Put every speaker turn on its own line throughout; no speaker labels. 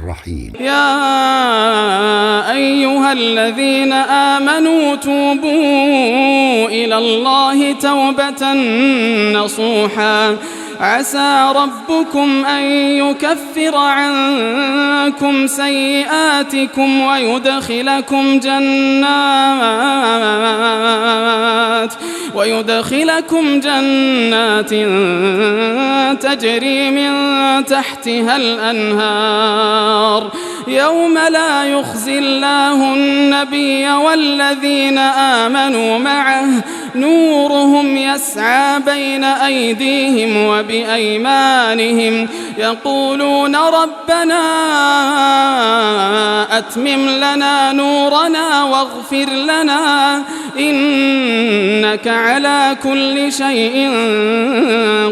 الرحيم.
يا أيها الذين آمنوا توبوا إلى الله توبة نصوحا عسى ربكم أن يكفر عنكم سيئاتكم ويدخلكم جنات تجري من تحتها الأنهار يوم لا يخزي الله النبي والذين آمنوا معه نورهم يسعى بين أيديهم وبأيمانهم يقولون ربنا أتمم لنا نورنا واغفر لنا إنك على كل شيء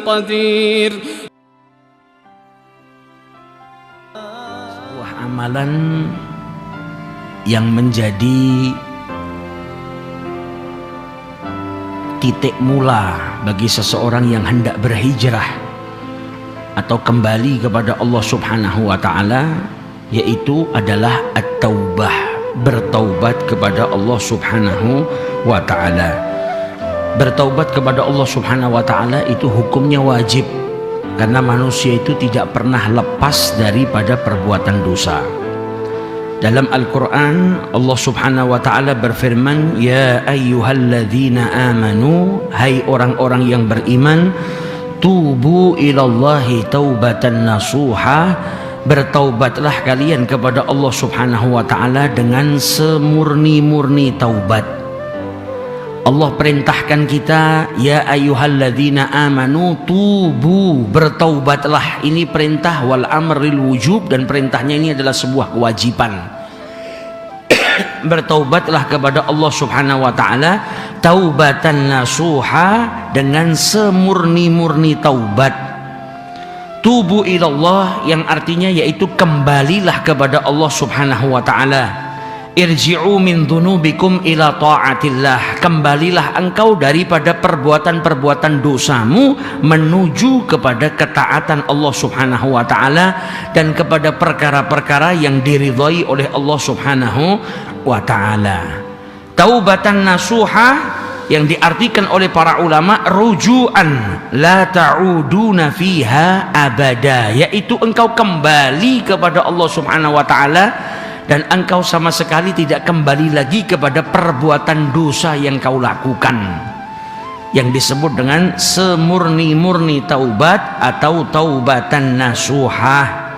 قدير.
Sebuah amalan yang menjadi titik mula bagi seseorang yang hendak berhijrah atau kembali kepada Allah Subhanahu wa taala, yaitu adalah at-taubah, bertaubat kepada Allah Subhanahu wa taala. Bertaubat kepada Allah Subhanahu wa taala itu hukumnya wajib, karena manusia itu tidak pernah lepas daripada perbuatan dosa. Dalam Al-Quran Allah Subhanahu wa ta'ala berfirman, ya ayyuhalladzina amanu, hai orang-orang yang beriman, tubu ilallahi taubatan nasuha, bertaubatlah kalian kepada Allah Subhanahu wa ta'ala dengan semurni-murni taubat. Allah perintahkan kita, ya ayyuhalladzina amanu tubu, bertaubatlah. Ini perintah wal amril wujub, dan perintahnya ini adalah sebuah kewajiban. Bertaubatlah kepada Allah Subhanahu wa taala taubatan nasuha, dengan semurni-murni taubat. Tubu ilallah yang artinya yaitu kembalilah kepada Allah Subhanahu wa taala. Irji'u min dhunubikum ila ta'atillah, kembalilah engkau daripada perbuatan-perbuatan dosamu menuju kepada ketaatan Allah Subhanahu wa ta'ala dan kepada perkara-perkara yang diridhai oleh Allah Subhanahu wa ta'ala. Taubatan nasuha yang diartikan oleh para ulama ruju'an la ta'uduna fiha abada, yaitu engkau kembali kepada Allah Subhanahu wa ta'ala dan engkau sama sekali tidak kembali lagi kepada perbuatan dosa yang kau lakukan, yang disebut dengan semurni-murni taubat atau taubatan nasuhah.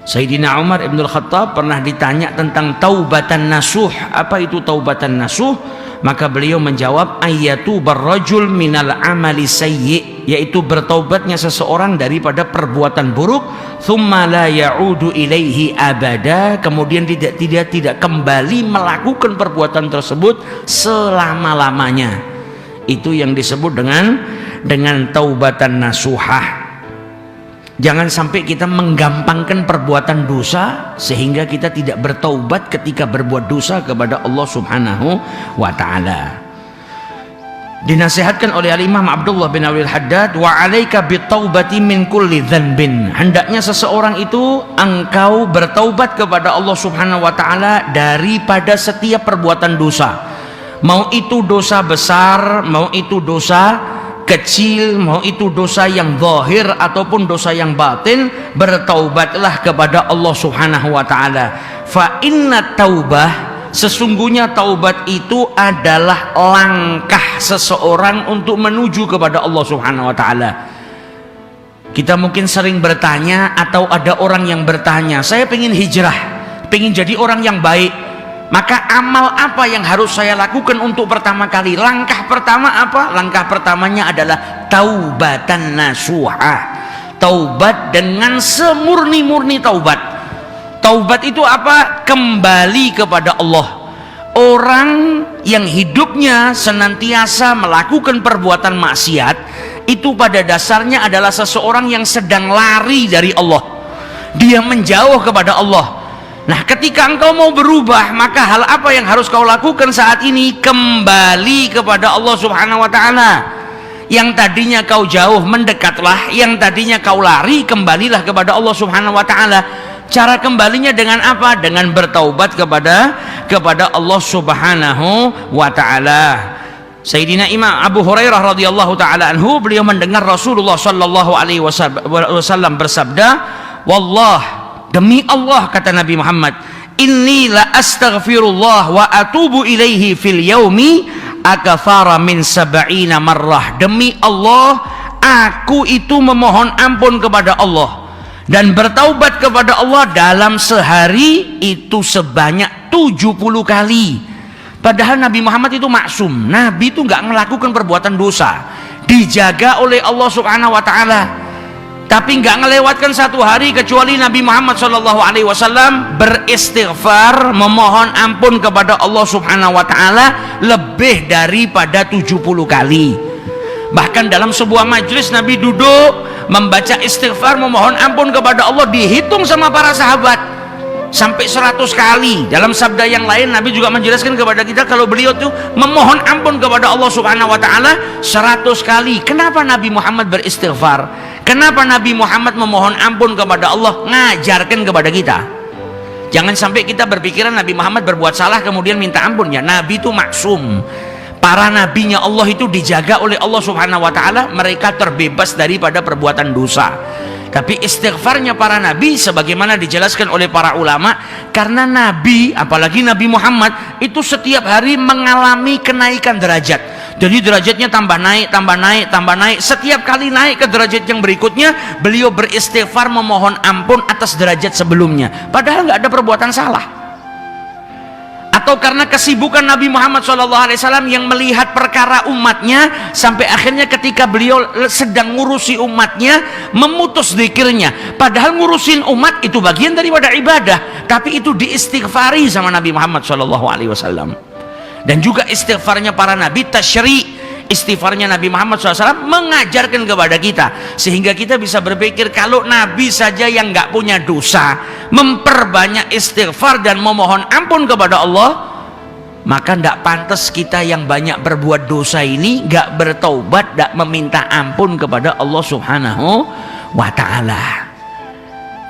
Sayyidina Umar Ibn Khattab pernah ditanya tentang taubatan nasuh, apa itu taubatan nasuh? Maka beliau menjawab, ayyatubar rajul minal amali sayyi, yaitu bertaubatnya seseorang daripada perbuatan buruk, thumma la ya'udu ilaihi abada, kemudian tidak kembali melakukan perbuatan tersebut selama-lamanya. Itu yang disebut dengan taubatan nasuhah. Jangan sampai kita menggampangkan perbuatan dosa sehingga kita tidak bertaubat ketika berbuat dosa kepada Allah Subhanahu wa ta'ala. Dinasihatkan oleh Al-Imam Abdullah bin Awil Haddad, wa alaika bitaubati min kulli dhanbin, hendaknya seseorang itu engkau bertaubat kepada Allah Subhanahu wa ta'ala daripada setiap perbuatan dosa, mau itu dosa besar, mau itu dosa kecil, mau itu dosa yang zahir ataupun dosa yang batin, bertaubatlah kepada Allah Subhanahu wa ta'ala. Fa inna taubah, sesungguhnya taubat itu adalah langkah seseorang untuk menuju kepada Allah Subhanahu wa ta'ala. Kita mungkin sering bertanya, atau ada orang yang bertanya, saya pengen hijrah, pengen jadi orang yang baik, maka amal apa yang harus saya lakukan untuk pertama kali? Langkah pertama apa? Langkah pertamanya adalah taubatan nasuhah, taubat dengan semurni-murni taubat. Taubat itu apa? Kembali kepada Allah. Orang yang hidupnya senantiasa melakukan perbuatan maksiat, itu pada dasarnya adalah seseorang yang sedang lari dari Allah, dia menjauh kepada Allah. Nah, ketika engkau mau berubah, maka hal apa yang harus kau lakukan saat ini? Kembali kepada Allah Subhanahu wa ta'ala. Yang tadinya kau jauh, mendekatlah. Yang tadinya kau lari, kembalilah kepada Allah Subhanahu wa ta'ala. Cara kembalinya dengan apa? Dengan bertaubat kepada Allah Subhanahu wa taala. Sayyidina Imam Abu Hurairah radhiyallahu taala anhu, beliau mendengar Rasulullah sallallahu alaihi wasallam bersabda, "Wallah, demi Allah," kata Nabi Muhammad, "inni la astaghfirullah wa atubu ilaihi fil yaumi akthara min 70 marrah." Demi Allah, aku itu memohon ampun kepada Allah dan bertaubat kepada Allah dalam sehari itu sebanyak 70 kali. Padahal Nabi Muhammad itu maksum. Nabi itu nggak melakukan perbuatan dosa, dijaga oleh Allah Subhanahu wa taala. Tapi nggak melewatkan satu hari kecuali Nabi Muhammad SAW beristighfar, memohon ampun kepada Allah Subhanahu wa taala lebih daripada 70 kali. Bahkan dalam sebuah majelis Nabi duduk membaca istighfar, memohon ampun kepada Allah, dihitung sama para sahabat sampai 100 kali. Dalam sabda yang lain Nabi juga menjelaskan kepada kita kalau beliau tuh memohon ampun kepada Allah Subhanahu wa taala 100 kali. Kenapa Nabi Muhammad beristighfar? Kenapa Nabi Muhammad memohon ampun kepada Allah? Ngajarkan kepada kita. Jangan sampai kita berpikiran Nabi Muhammad berbuat salah kemudian minta ampun. Ya, Nabi itu maksum. Para nabinya Allah itu dijaga oleh Allah Subhanahu wa taala, mereka terbebas daripada perbuatan dosa. Tapi istighfarnya para nabi sebagaimana dijelaskan oleh para ulama, karena nabi, apalagi Nabi Muhammad itu setiap hari mengalami kenaikan derajat. Jadi derajatnya tambah naik, tambah naik, tambah naik. Setiap kali naik ke derajat yang berikutnya, beliau beristighfar memohon ampun atas derajat sebelumnya. Padahal nggak ada perbuatan salah. Atau karena kesibukan Nabi Muhammad SAW yang melihat perkara umatnya, sampai akhirnya ketika beliau sedang ngurusi umatnya memutus zikirnya. Padahal ngurusin umat itu bagian daripada ibadah, tapi itu diistighfari sama Nabi Muhammad SAW. Dan juga istighfarnya para nabi, tasyri', istighfarnya Nabi Muhammad SAW mengajarkan kepada kita, sehingga kita bisa berpikir kalau Nabi saja yang nggak punya dosa memperbanyak istighfar dan memohon ampun kepada Allah, maka tidak pantas kita yang banyak berbuat dosa ini nggak bertaubat, nggak meminta ampun kepada Allah Subhanahu wa ta'ala.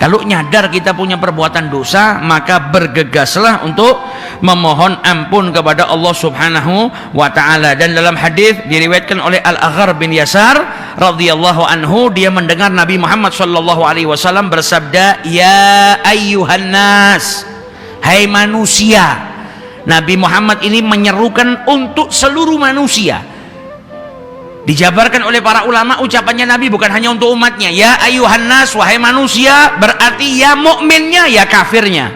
Kalau nyadar kita punya perbuatan dosa, maka bergegaslah untuk memohon ampun kepada Allah Subhanahu wa taala. Dan dalam hadis diriwayatkan oleh Al-Aghar bin Yasar radhiyallahu anhu, dia mendengar Nabi Muhammad sallallahu alaihi wasallam bersabda, "Ya ayyuhan nas," hai manusia. Nabi Muhammad ini menyerukan untuk seluruh manusia. Dijabarkan oleh para ulama, ucapannya Nabi bukan hanya untuk umatnya. Ya ayyuhan nas, wahai manusia, berarti ya mukminnya, ya kafirnya.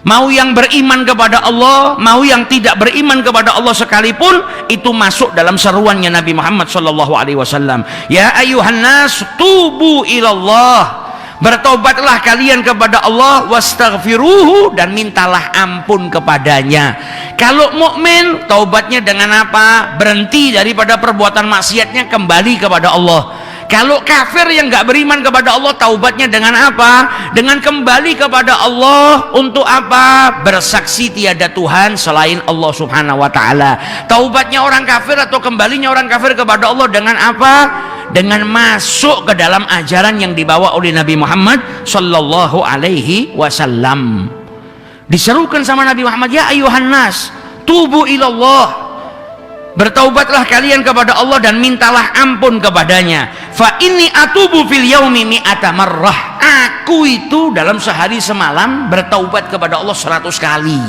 Mau yang beriman kepada Allah, mau yang tidak beriman kepada Allah sekalipun, itu masuk dalam seruannya Nabi Muhammad SAW. Ya ayyuhan nas, tubu ilallah, bertobatlah kalian kepada Allah, wastaghfiruhu, dan mintalah ampun kepadanya. Kalau mukmin taubatnya dengan apa? Berhenti daripada perbuatan maksiatnya, kembali kepada Allah. Kalau kafir yang nggak beriman kepada Allah, taubatnya dengan apa? Dengan kembali kepada Allah untuk apa? Bersaksi tiada Tuhan selain Allah Subhanahu wa taala. Taubatnya orang kafir atau kembalinya orang kafir kepada Allah dengan apa? Dengan masuk ke dalam ajaran yang dibawa oleh Nabi Muhammad sallallahu alaihi wasallam. Diserukan sama Nabi Muhammad, ya ayuhan nas, tubu ilallah, bertaubatlah kalian kepada Allah dan mintalah ampun kepadanya. Fa inni atubu fil yaumi mi'ata marrah, aku itu dalam sehari semalam bertaubat kepada Allah 100 kali.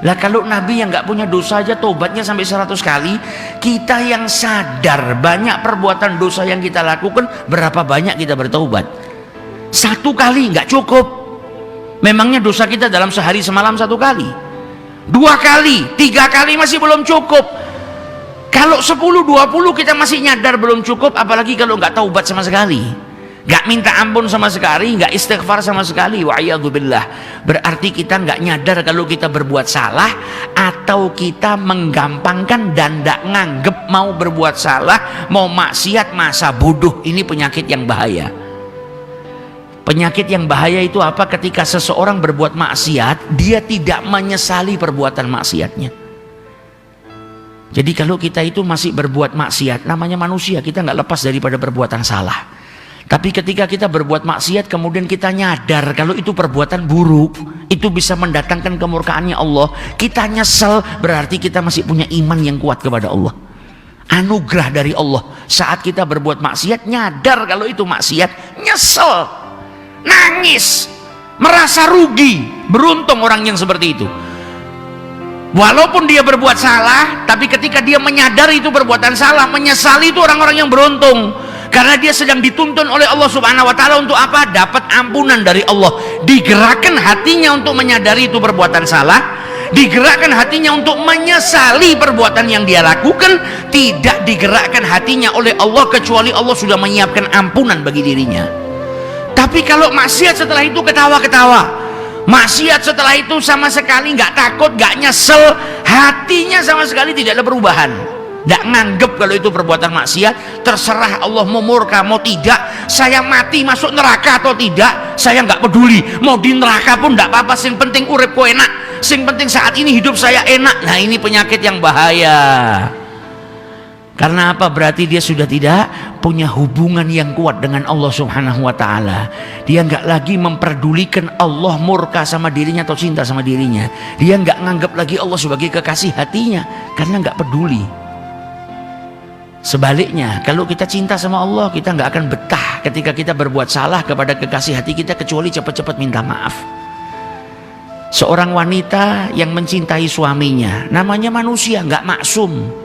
Lah kalau Nabi yang nggak punya dosa aja taubatnya sampai 100 kali, kita yang sadar banyak perbuatan dosa yang kita lakukan, berapa banyak kita bertaubat? 1 kali nggak cukup. Memangnya dosa kita dalam sehari semalam 1 kali, 2 kali, 3 kali masih belum cukup. Kalau 10, 20 kita masih nyadar belum cukup, apalagi kalau nggak taubat sama sekali, nggak minta ampun sama sekali, nggak istighfar sama sekali. Wa'iyadzubillah. Berarti kita nggak nyadar kalau kita berbuat salah, atau kita menggampangkan dan nggak nganggep mau berbuat salah, mau maksiat, masa bodoh. Ini penyakit yang bahaya. Penyakit yang bahaya itu apa? Ketika seseorang berbuat maksiat, dia tidak menyesali perbuatan maksiatnya. Jadi kalau kita itu masih berbuat maksiat, namanya manusia, kita nggak lepas daripada perbuatan salah. Tapi ketika kita berbuat maksiat kemudian kita nyadar kalau itu perbuatan buruk, itu bisa mendatangkan kemurkaannya Allah, kita nyesel, berarti kita masih punya iman yang kuat kepada Allah. Anugerah dari Allah. Saat kita berbuat maksiat, nyadar kalau itu maksiat, nyesel, nangis, merasa rugi. Beruntung orang yang seperti itu. Walaupun dia berbuat salah, tapi ketika dia menyadari itu perbuatan salah, menyesali, itu orang-orang yang beruntung. Karena dia sedang dituntun oleh Allah Subhanahu wa Ta'ala untuk apa? Dapat ampunan dari Allah. Digerakkan hatinya untuk menyadari itu perbuatan salah, digerakkan hatinya untuk menyesali perbuatan yang dia lakukan. Tidak digerakkan hatinya oleh Allah kecuali Allah sudah menyiapkan ampunan bagi dirinya. Tapi kalau maksiat setelah itu ketawa-ketawa, maksiat setelah itu sama sekali nggak takut, nggak nyesel, hatinya sama sekali tidak ada perubahan, nggak nganggep kalau itu perbuatan maksiat, terserah Allah mau murka mau tidak, saya mati masuk neraka atau tidak, saya nggak peduli, mau di neraka pun nggak apa-apa, sing penting uripku enak, sing penting saat ini hidup saya enak. Nah, ini penyakit yang bahaya. Karena apa? Berarti dia sudah tidak punya hubungan yang kuat dengan Allah Subhanahu wa Ta'ala. Dia nggak lagi memperdulikan Allah murka sama dirinya atau cinta sama dirinya. Dia nggak nganggap lagi Allah sebagai kekasih hatinya karena nggak peduli. Sebaliknya, kalau kita cinta sama Allah, kita nggak akan betah ketika kita berbuat salah kepada kekasih hati kita kecuali cepat-cepat minta maaf. Seorang wanita yang mencintai suaminya, namanya manusia, nggak maksum.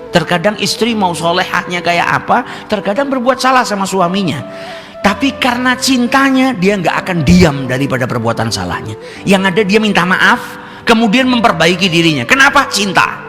Terkadang istri mau solehahnya kayak apa, terkadang berbuat salah sama suaminya. Tapi karena cintanya, dia nggak akan diam daripada perbuatan salahnya. Yang ada dia minta maaf, kemudian memperbaiki dirinya. Kenapa? Cinta.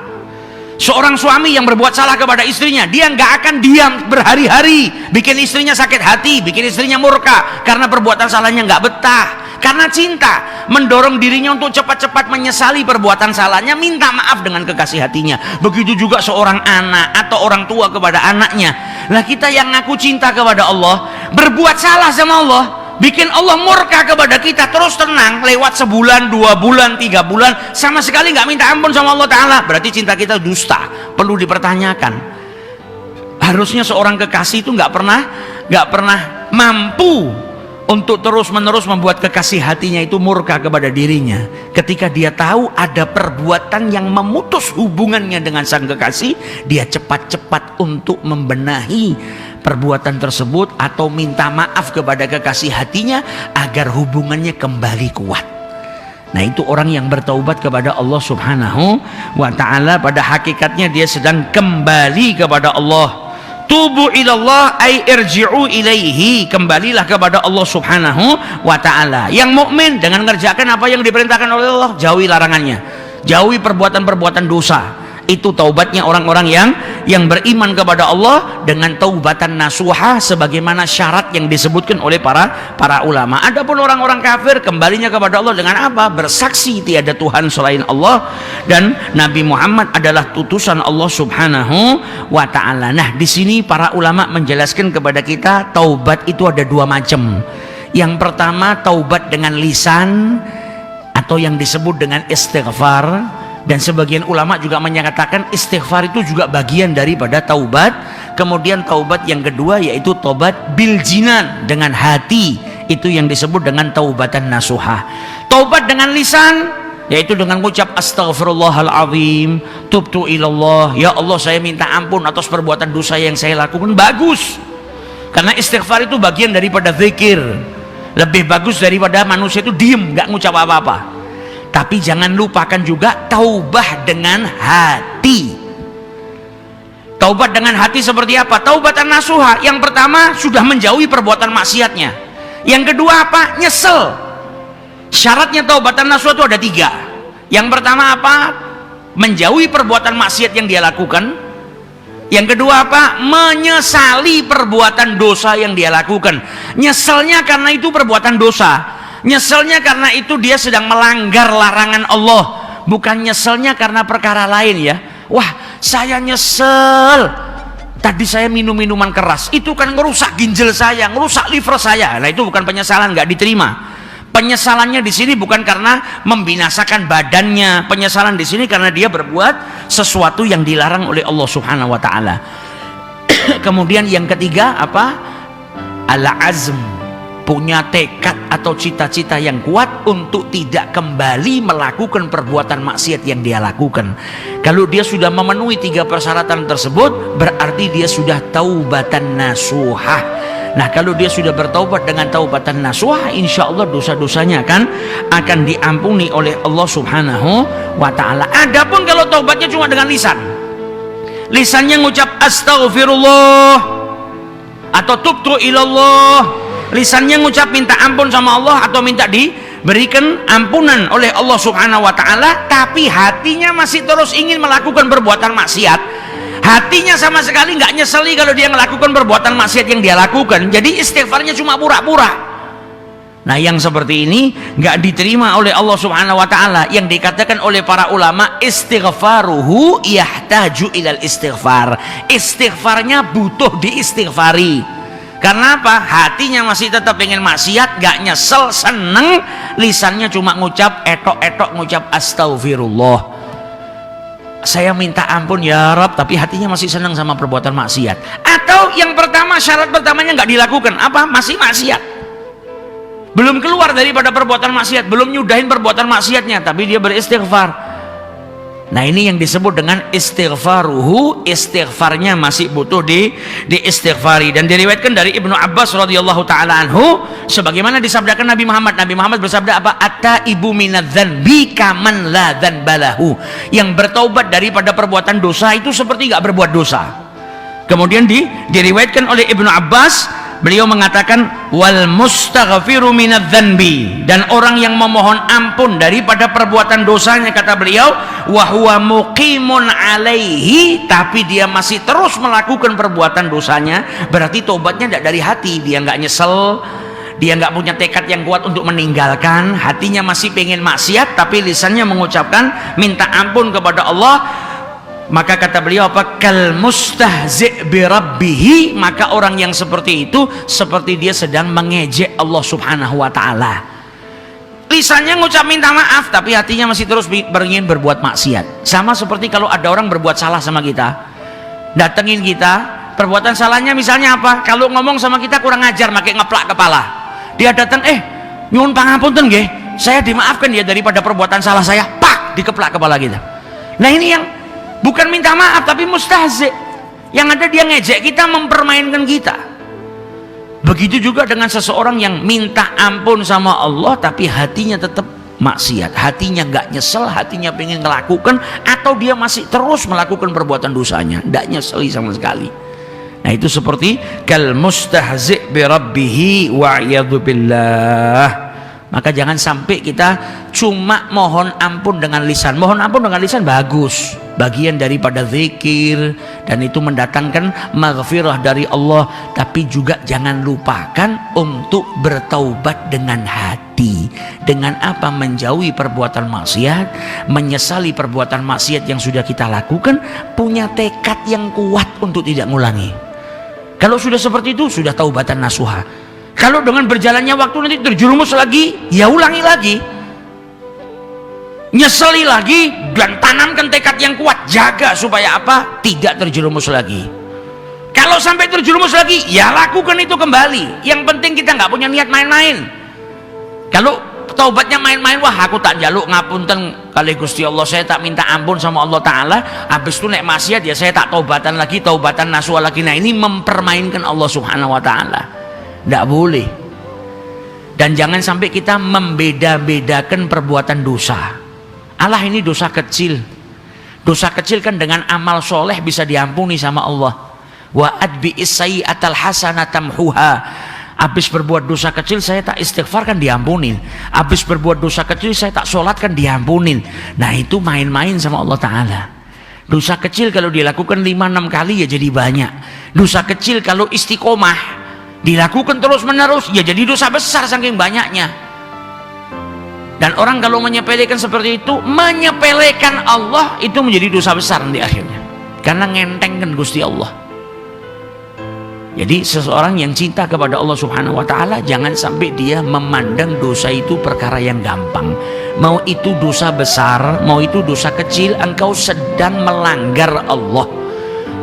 Seorang suami yang berbuat salah kepada istrinya, dia nggak akan diam berhari-hari, bikin istrinya sakit hati, bikin istrinya murka karena perbuatan salahnya nggak betah. Karena cinta mendorong dirinya untuk cepat-cepat menyesali perbuatan salahnya, minta maaf dengan kekasih hatinya. Begitu juga seorang anak atau orang tua kepada anaknya. Lah, kita yang ngaku cinta kepada Allah, berbuat salah sama Allah, bikin Allah murka kepada kita, terus tenang lewat sebulan, 2 bulan, 3 bulan, sama sekali nggak minta ampun sama Allah Ta'ala, berarti cinta kita dusta, perlu dipertanyakan. Harusnya seorang kekasih itu nggak pernah mampu untuk terus-menerus membuat kekasih hatinya itu murka kepada dirinya. Ketika dia tahu ada perbuatan yang memutus hubungannya dengan sang kekasih, dia cepat-cepat untuk membenahi perbuatan tersebut atau minta maaf kepada kekasih hatinya agar hubungannya kembali kuat. Nah, itu orang yang bertaubat kepada Allah Subhanahu wa Ta'ala. Pada hakikatnya dia sedang kembali kepada Allah. Tubu ilallah ay irji'u ilaihi, kembalilah kepada Allah Subhanahu wa Ta'ala. Yang mukmin dengan mengerjakan apa yang diperintahkan oleh Allah, jauhi larangannya, jauhi perbuatan-perbuatan dosa. Itu taubatnya orang-orang yang beriman kepada Allah dengan taubatan nasuha sebagaimana syarat yang disebutkan oleh para ulama. Adapun orang-orang kafir kembalinya kepada Allah dengan apa? Bersaksi tiada Tuhan selain Allah dan Nabi Muhammad adalah utusan Allah Subhanahu wa Ta'ala. Nah, di sini para ulama menjelaskan kepada kita taubat itu ada 2 macam. Yang pertama taubat dengan lisan atau yang disebut dengan istighfar. Dan sebagian ulama juga menyatakan istighfar itu juga bagian daripada taubat. Kemudian taubat yang kedua yaitu taubat bil jinan, dengan hati, itu yang disebut dengan taubatan nasuha. Taubat dengan lisan yaitu dengan mengucap astaghfirullahaladzim, tubtu ilallah, ya Allah saya minta ampun atas perbuatan dosa yang saya lakukan. Bagus, karena istighfar itu bagian daripada zikir, lebih bagus daripada manusia itu diem nggak ngucap apa-apa. Tapi jangan lupakan juga taubah dengan hati. Taubat dengan hati seperti apa? Taubatan nasuha. Yang pertama sudah menjauhi perbuatan maksiatnya. Yang kedua apa? Nyesel. Syaratnya taubatan nasuha itu ada 3. Yang pertama apa? Menjauhi perbuatan maksiat yang dia lakukan. Yang kedua apa? Menyesali perbuatan dosa yang dia lakukan. Nyeselnya karena itu perbuatan dosa. Nyeselnya karena itu dia sedang melanggar larangan Allah, bukan nyeselnya karena perkara lain ya. Wah, saya nyesel tadi saya minum minuman keras, itu kan ngerusak ginjal saya, ngerusak liver saya. Nah, itu bukan penyesalan, nggak diterima. Penyesalannya di sini bukan karena membinasakan badannya, penyesalan di sini karena dia berbuat sesuatu yang dilarang oleh Allah Subhanahu wa Ta'ala. Kemudian yang ketiga apa? al-azm, punya tekad atau cita-cita yang kuat untuk tidak kembali melakukan perbuatan maksiat yang dia lakukan. Kalau dia sudah memenuhi 3 persyaratan tersebut, berarti dia sudah taubatan nasuhah. Nah, kalau dia sudah bertaubat dengan taubatan nasuhah, insya Allah dosa-dosanya akan diampuni oleh Allah Subhanahu wa ta'ala. Adapun kalau taubatnya cuma dengan lisan, lisannya ngucap astaghfirullah atau tubtu ilallah, lisannya ngucap minta ampun sama Allah atau minta diberikan ampunan oleh Allah Subhanahu wa ta'ala, tapi hatinya masih terus ingin melakukan perbuatan maksiat, hatinya sama sekali nggak nyeseli kalau dia melakukan perbuatan maksiat yang dia lakukan, jadi istighfarnya cuma pura-pura. Nah, yang seperti ini nggak diterima oleh Allah Subhanahu wa ta'ala. Yang dikatakan oleh para ulama, istighfaruhu yahtaju ilal istighfar, istighfarnya butuh diistighfari. Karena apa? Hatinya masih tetap pengen maksiat, gak nyesel, seneng, lisannya cuma ngucap etok-etok, ngucap astaghfirullah, saya minta ampun ya Rabb, tapi hatinya masih senang sama perbuatan maksiat. Atau yang pertama, syarat pertamanya nggak dilakukan, apa? Masih maksiat, belum keluar daripada perbuatan maksiat, belum nyudahin perbuatan maksiatnya, tapi dia beristighfar. Nah, ini yang disebut dengan istighfaruhu, istighfarnya masih butuh diistighfari. Dan diriwayatkan dari Ibnu Abbas radhiyallahu taala anhu, sebagaimana disabdakan Nabi Muhammad bersabda apa? At-taibu minadz-dzanbi kaman la dzanbalahu, yang bertaubat daripada perbuatan dosa itu seperti nggak berbuat dosa. Kemudian diriwayatkan oleh Ibnu Abbas, beliau mengatakan wal mustaghfiru minadz-dzanbi, dan orang yang memohon ampun daripada perbuatan dosanya, kata beliau, wa huwa muqimun alaihi, tapi dia masih terus melakukan perbuatan dosanya, berarti tobatnya tidak dari hati, dia nggak nyesel, dia nggak punya tekad yang kuat untuk meninggalkan, hatinya masih pengen maksiat, tapi lisannya mengucapkan minta ampun kepada Allah. Maka kata beliau apa? Kal mustahzi' bi rabbih, maka orang yang seperti itu seperti dia sedang mengejek Allah Subhanahu wa ta'ala. Lisannya ngucap minta maaf, tapi hatinya masih terus ingin berbuat maksiat. Sama seperti kalau ada orang berbuat salah sama kita, datengin kita, perbuatan salahnya misalnya apa? Kalau ngomong sama kita kurang ajar, pakai ngeplak kepala, dia datang, nyuwun pangapunten nggih, saya dimaafkan ya daripada perbuatan salah saya, pak, dikeplak kepala kita. Nah, ini yang bukan minta maaf tapi mustahzi', yang ada dia ngejek kita, mempermainkan kita. Begitu juga dengan seseorang yang minta ampun sama Allah tapi hatinya tetap maksiat, hatinya nggak nyesel, hatinya pengen melakukan, atau dia masih terus melakukan perbuatan dosanya, nggak nyeseli sama sekali. Nah, itu seperti kal mustahzi' bi rabbihi wa'iyadzu billah. Maka jangan sampai kita cuma mohon ampun dengan lisan. Mohon ampun dengan lisan bagus, bagian daripada zikir, dan itu mendatangkan maghfirah dari Allah. Tapi juga jangan lupakan untuk bertaubat dengan hati. Dengan apa? Menjauhi perbuatan maksiat, menyesali perbuatan maksiat yang sudah kita lakukan, punya tekad yang kuat untuk tidak ngulangi. Kalau sudah seperti itu, sudah taubatan nasuha. Kalau dengan berjalannya waktu nanti terjerumus lagi, ya ulangi lagi, nyeseli lagi, dan tanamkan tekad yang kuat, jaga supaya apa? Tidak terjerumus lagi. Kalau sampai terjerumus lagi, ya lakukan itu kembali. Yang penting kita nggak punya niat main-main. Kalau taubatnya main-main, wah aku tak jaluk ngapunten kali Gusti Allah, saya tak minta ampun sama Allah Ta'ala, habis itu nek maksiat ya saya tak taubatan lagi, taubatan nasuha lagi. Nah, ini mempermainkan Allah Subhanahu wa Ta'ala. Tidak boleh. Dan jangan sampai kita membeda-bedakan perbuatan dosa. Allah, ini dosa kecil. Dosa kecil kan dengan amal soleh bisa diampuni sama Allah. Wa adbi'is sayyi'atal hasanatamhuha. Habis berbuat dosa kecil saya tak istighfar kan diampunin. Habis berbuat dosa kecil saya tak sholat kan diampunin. Nah, itu main-main sama Allah Ta'ala. Dosa kecil kalau dilakukan 5-6 kali ya jadi banyak. Dosa kecil kalau istiqomah dilakukan terus menerus ya jadi dosa besar saking banyaknya. Dan orang kalau menyepelekan seperti itu, menyepelekan Allah, itu menjadi dosa besar di akhirnya, karena ngentengkan Gusti Allah. Jadi seseorang yang cinta kepada Allah Subhanahu wa Ta'ala, jangan sampai dia memandang dosa itu perkara yang gampang. Mau itu dosa besar, mau itu dosa kecil, engkau sedang melanggar Allah,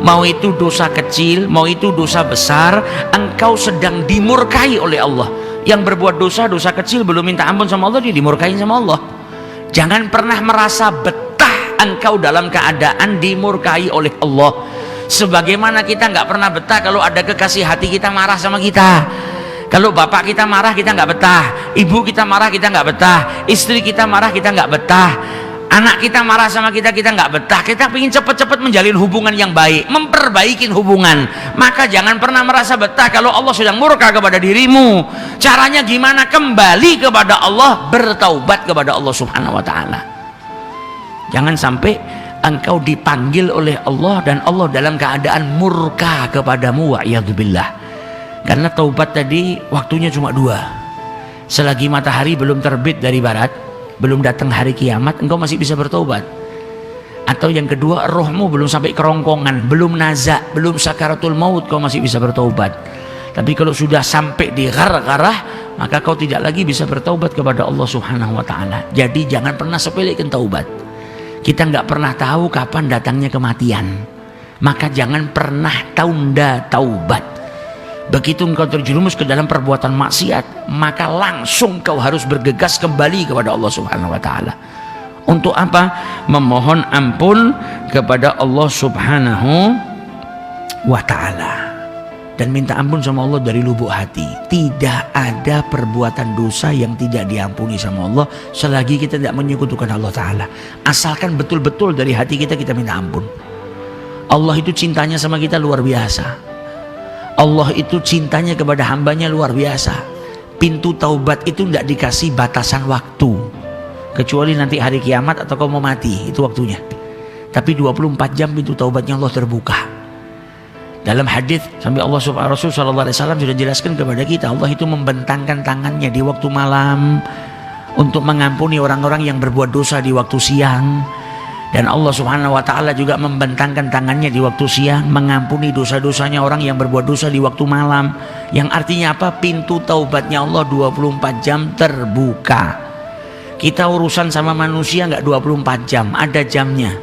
mau itu dosa kecil, mau itu dosa besar, engkau sedang dimurkai oleh Allah. Yang berbuat dosa kecil belum minta ampun sama Allah, dia dimurkai sama Allah. Jangan pernah merasa betah engkau dalam keadaan dimurkai oleh Allah. Sebagaimana kita nggak pernah betah kalau ada kekasih hati kita marah sama kita. Kalau bapak kita marah kita nggak betah, ibu kita marah kita nggak betah, istri kita marah kita nggak betah, anak kita marah sama kita nggak betah. Kita ingin cepat-cepat menjalin hubungan yang baik, memperbaiki hubungan. Maka jangan pernah merasa betah kalau Allah sedang murka kepada dirimu. Caranya gimana? Kembali kepada Allah, bertaubat kepada Allah Subhanahu wa ta'ala. Jangan sampai engkau dipanggil oleh Allah dan Allah dalam keadaan murka kepadamu, wa'iyadzubillah. Karena taubat tadi waktunya cuma 2. Selagi matahari belum terbit dari barat, belum datang hari kiamat, engkau masih bisa bertaubat. Atau yang kedua, rohmu belum sampai kerongkongan, belum nazak, belum sakaratul maut, kau masih bisa bertaubat. Tapi kalau sudah sampai di gharah, maka kau tidak lagi bisa bertaubat kepada Allah Subhanahu wa ta'ala. Jadi jangan pernah sepelekan taubat. Kita nggak pernah tahu kapan datangnya kematian, maka jangan pernah tunda taubat. Begitu engkau terjerumus ke dalam perbuatan maksiat, maka langsung kau harus bergegas kembali kepada Allah Subhanahu wa ta'ala. Untuk apa? Memohon ampun kepada Allah Subhanahu wa ta'ala dan minta ampun sama Allah dari lubuk hati. Tidak ada perbuatan dosa yang tidak diampuni sama Allah selagi kita tidak menyekutukan Allah Ta'ala. Asalkan betul-betul dari hati kita minta ampun. Allah itu cintanya sama kita luar biasa. Allah itu cintanya kepada hambanya luar biasa. Pintu taubat itu tidak dikasih batasan waktu, kecuali nanti hari kiamat atau kau mau mati, itu waktunya. Tapi 24 jam pintu taubatnya Allah terbuka. Dalam hadis sampai Allah Rasul sallallahu alaihi wasallam sudah jelaskan kepada kita, Allah itu membentangkan tangannya di waktu malam untuk mengampuni orang-orang yang berbuat dosa di waktu siang. Dan Allah Subhanahu wa ta'ala juga membentangkan tangannya di waktu siang mengampuni dosa-dosanya orang yang berbuat dosa di waktu malam. Yang artinya apa? Pintu taubatnya Allah 24 jam terbuka. Kita urusan sama manusia nggak 24 jam, ada jamnya.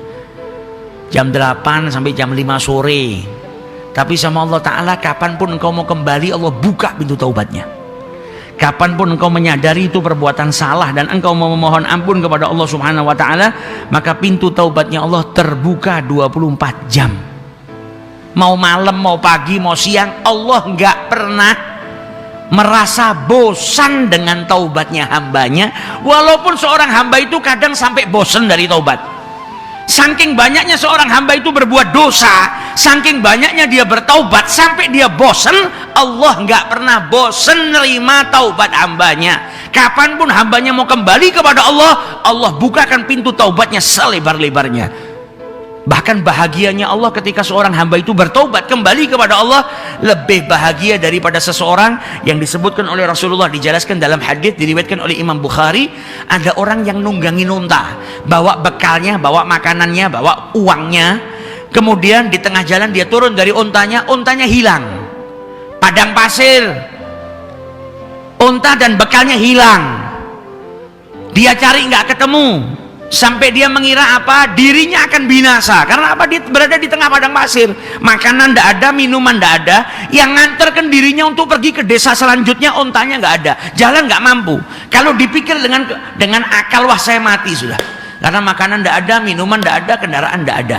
Jam 8 sampai jam 5 sore. Tapi sama Allah Ta'ala, kapanpun engkau mau kembali, Allah buka pintu taubatnya. Kapanpun engkau menyadari itu perbuatan salah dan engkau mau memohon ampun kepada Allah Subhanahu wa ta'ala, maka pintu taubatnya Allah terbuka 24 jam. Mau malam, mau pagi, mau siang, Allah nggak pernah merasa bosan dengan taubatnya hambanya. Walaupun seorang hamba itu kadang sampai bosan dari taubat. Saking banyaknya seorang hamba itu berbuat dosa, saking banyaknya dia bertaubat sampai dia bosan, Allah nggak pernah bosan nerima taubat hambanya. Kapanpun hambanya mau kembali kepada Allah, Allah bukakan pintu taubatnya selebar-lebarnya. Bahkan bahagianya Allah ketika seorang hamba itu bertaubat kembali kepada Allah lebih bahagia daripada seseorang yang disebutkan oleh Rasulullah, dijelaskan dalam hadis diriwayatkan oleh Imam Bukhari. Ada orang yang nunggangin unta, bawa bekalnya, bawa makanannya, bawa uangnya. Kemudian di tengah jalan dia turun dari untanya, untanya hilang. Padang pasir, unta dan bekalnya hilang. Dia cari nggak ketemu. Sampai dia mengira apa? Dirinya akan binasa. Karena apa? Dia berada di tengah padang pasir. Makanan tidak ada, minuman tidak ada. Yang nganterkan dirinya untuk pergi ke desa selanjutnya, ontanya nggak ada. Jalan nggak mampu. Kalau dipikir dengan akal, wah saya mati sudah. Karena makanan tidak ada, minuman tidak ada, kendaraan tidak ada.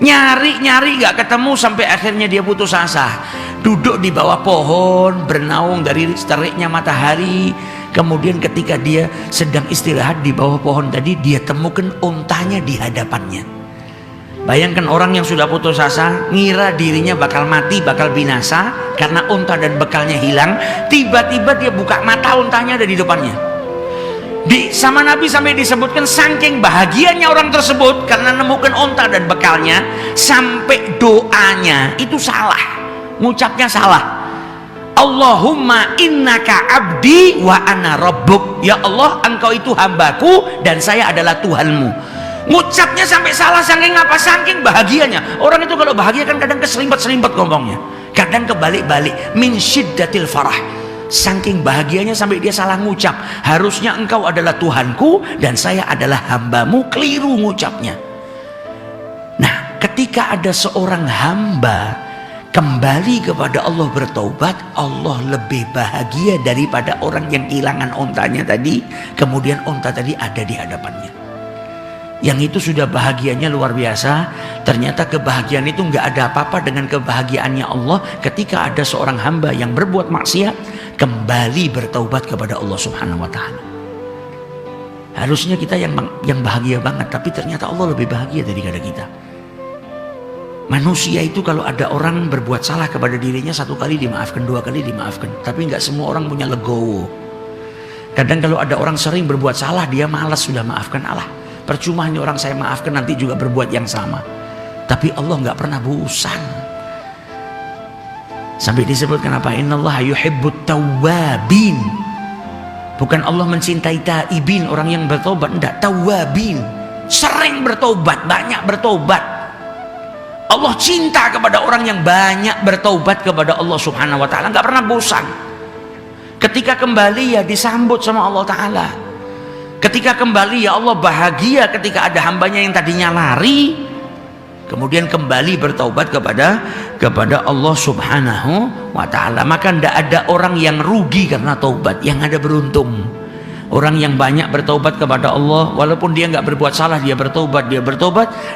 Nyari nggak ketemu sampai akhirnya dia putus asa. Duduk di bawah pohon, bernaung dari teriknya matahari. Kemudian ketika dia sedang istirahat di bawah pohon tadi, dia temukan untanya di hadapannya. Bayangkan orang yang sudah putus asa, ngira dirinya bakal mati, bakal binasa karena unta dan bekalnya hilang. Tiba-tiba dia buka mata, untanya ada di depannya. Sama Nabi sampai disebutkan saking bahagianya orang tersebut karena nemukan unta dan bekalnya, sampai doanya itu salah, ngucapnya salah. Allahumma innaka abdi wa ana rabbuk. Ya Allah, engkau itu hambaku dan saya adalah Tuhanmu. Ngucapnya sampai salah, saking apa? Saking bahagianya. Orang itu kalau bahagia kan kadang keselimpet-selimpet ngomongnya, kadang kebalik-balik. Min syiddatil farah. Saking bahagianya sampai dia salah ngucap. Harusnya engkau adalah Tuhanku dan saya adalah hambamu, keliru ngucapnya. Nah, ketika ada seorang hamba kembali kepada Allah bertaubat, Allah lebih bahagia daripada orang yang kehilangan ontanya tadi, kemudian onta tadi ada di hadapannya. Yang itu sudah bahagianya luar biasa. Ternyata kebahagiaan itu nggak ada apa-apa dengan kebahagiaannya Allah ketika ada seorang hamba yang berbuat maksiat kembali bertaubat kepada Allah Subhanahu wa Ta'ala. Harusnya kita yang bahagia banget, tapi ternyata Allah lebih bahagia daripada kita. Manusia itu kalau ada orang berbuat salah kepada dirinya, 1 kali dimaafkan, 2 kali dimaafkan, tapi nggak semua orang punya legowo. Kadang kalau ada orang sering berbuat salah, dia malas sudah maafkan. Allah, percuma ini orang saya maafkan nanti juga berbuat yang sama. Tapi Allah nggak pernah bosan. Sampai disebutkan apa? Innallaha yuhibbut tawwabin. Bukan Allah mencintai taibin, orang yang bertobat, enggak, tawwabin. Sering bertobat, banyak bertobat. Allah cinta kepada orang yang banyak bertobat kepada Allah Subhanahu wa Ta'ala, nggak pernah bosan. Ketika kembali ya disambut sama Allah Ta'ala. Ketika kembali ya Allah bahagia ketika ada hambanya yang tadinya lari, kemudian kembali bertaubat kepada Allah Subhanahu wa Ta'ala. Maka tidak ada orang yang rugi karena taubat, yang ada beruntung. Orang yang banyak bertaubat kepada Allah, walaupun dia nggak berbuat salah, dia bertaubat,